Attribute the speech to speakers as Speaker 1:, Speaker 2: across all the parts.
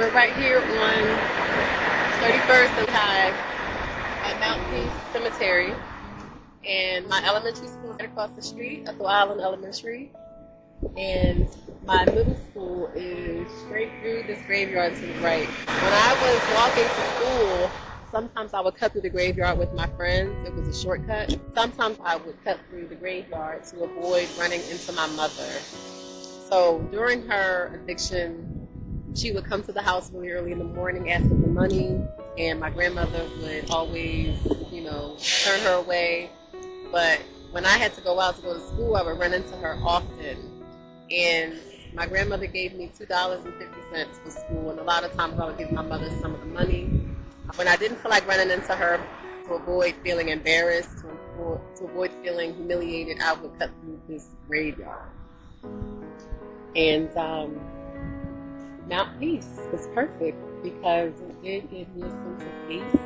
Speaker 1: We're right here on 31st and High at Mount Peace Cemetery, and my elementary school is right across the street, Ethel Island Elementary, and my middle school is straight through this graveyard to the right. When I was walking to school, sometimes I would cut through the graveyard with my friends. It was a shortcut. Sometimes I would cut through the graveyard to avoid running into my mother. So during her addiction, she would come to the house really early in the morning asking for money, and my grandmother would always, turn her away. But when I had to go out to go to school, I would run into her often. And my grandmother gave me $2.50 for school, and a lot of times I would give my mother some of the money. When I didn't feel like running into her to avoid feeling embarrassed, to avoid feeling humiliated, I would cut through this graveyard. And Mount Peace was perfect because it did give me a sense of peace.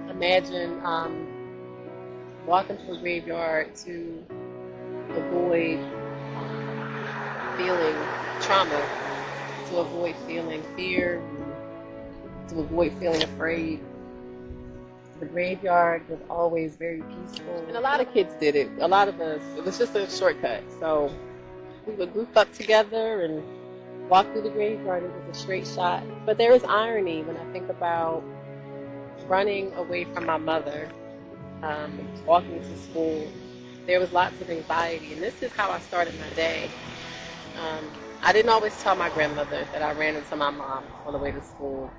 Speaker 1: Imagine walking to a graveyard to avoid feeling trauma, to avoid feeling fear, to avoid feeling afraid. The graveyard was always very peaceful. And a lot of kids did it. A lot of us, it was just a shortcut. So we would group up together and walk through the graveyard. It was a straight shot. But there is irony when I think about running away from my mother, walking to school. There was lots of anxiety, and this is how I started my day. I didn't always tell my grandmother that I ran into my mom on the way to school.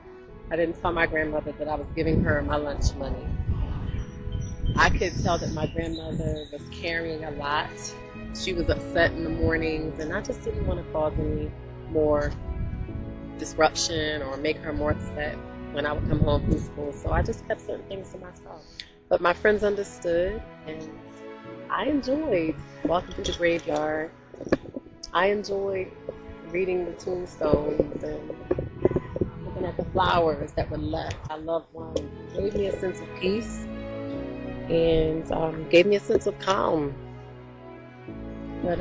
Speaker 1: I didn't tell my grandmother that I was giving her my lunch money. I could tell that my grandmother was carrying a lot. She was upset in the mornings, and I just didn't want to cause any more disruption or make her more upset when I would come home from school. So I just kept certain things to myself. But my friends understood, and I enjoyed walking through the graveyard. I enjoyed reading the tombstones and looking at the flowers that were left. I loved one. It gave me a sense of peace and gave me a sense of calm. But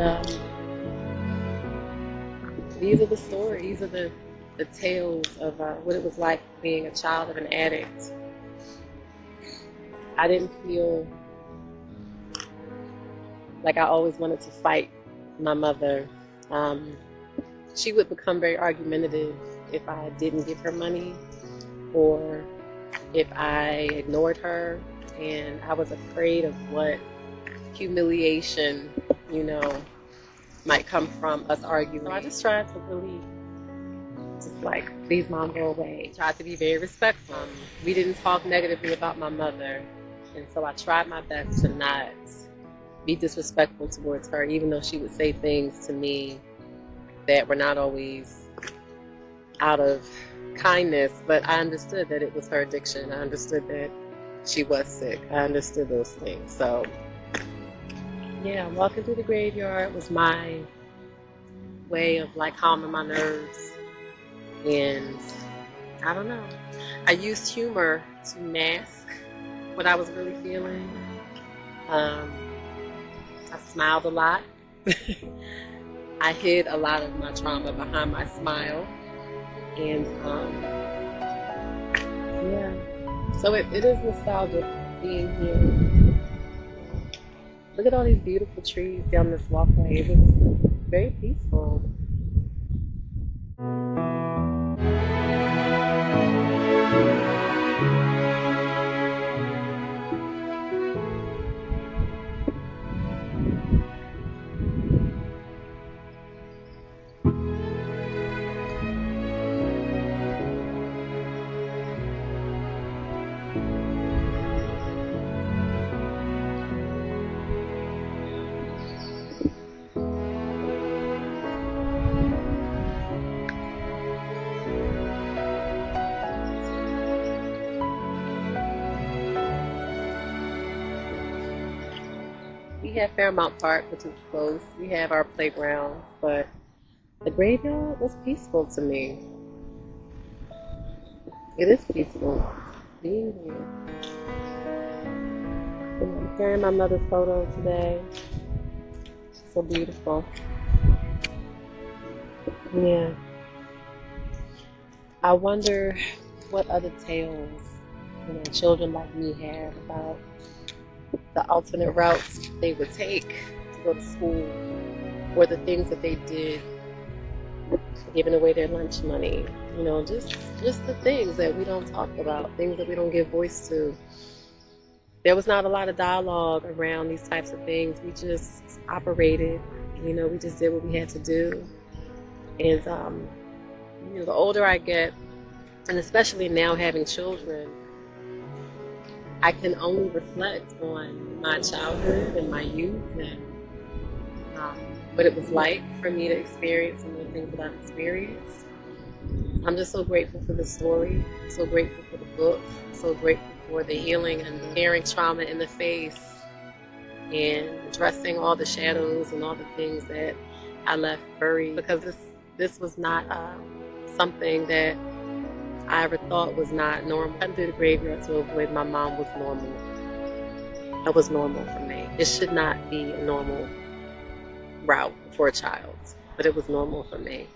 Speaker 1: these are the stories, these are the tales of what it was like being a child of an addict. I didn't feel like I always wanted to fight my mother. She would become very argumentative if I didn't give her money or if I ignored her, and I was afraid of what humiliation, might come from us arguing. So I just tried to really please mom, go away. Tried to be very respectful. We didn't talk negatively about my mother, and so I tried my best to not be disrespectful towards her, even though she would say things to me that were not always out of kindness, but I understood that it was her addiction. I understood that she was sick. I understood those things. So yeah, walking through the graveyard was my way of calming my nerves. And I don't know, I used humor to mask what I was really feeling. I smiled a lot. I hid a lot of my trauma behind my smile. And so it is nostalgic being here. Look at all these beautiful trees down this walkway. It was very peaceful. We have Fairmount Park, which is close. We have our playground, but the graveyard was peaceful to me. It is peaceful being here. I'm carrying my mother's photo today. So beautiful. Yeah. I wonder what other tales, children like me have about the alternate routes they would take to go to school, or the things that they did, giving away their lunch money, just the things that we don't talk about, things that we don't give voice to. There was not a lot of dialogue around these types of things. We just operated, we just did what we had to do. And the older I get, and especially now having children, I can only reflect on my childhood and my youth, and what it was like for me to experience some of the things that I've experienced. I'm just so grateful for the story, so grateful for the book, so grateful for the healing and staring trauma in the face and addressing all the shadows and all the things that I left buried, because this was not something that I ever thought was not normal. Cutting through the graveyard to avoid my mom was normal. That was normal for me. It should not be a normal route for a child, but it was normal for me.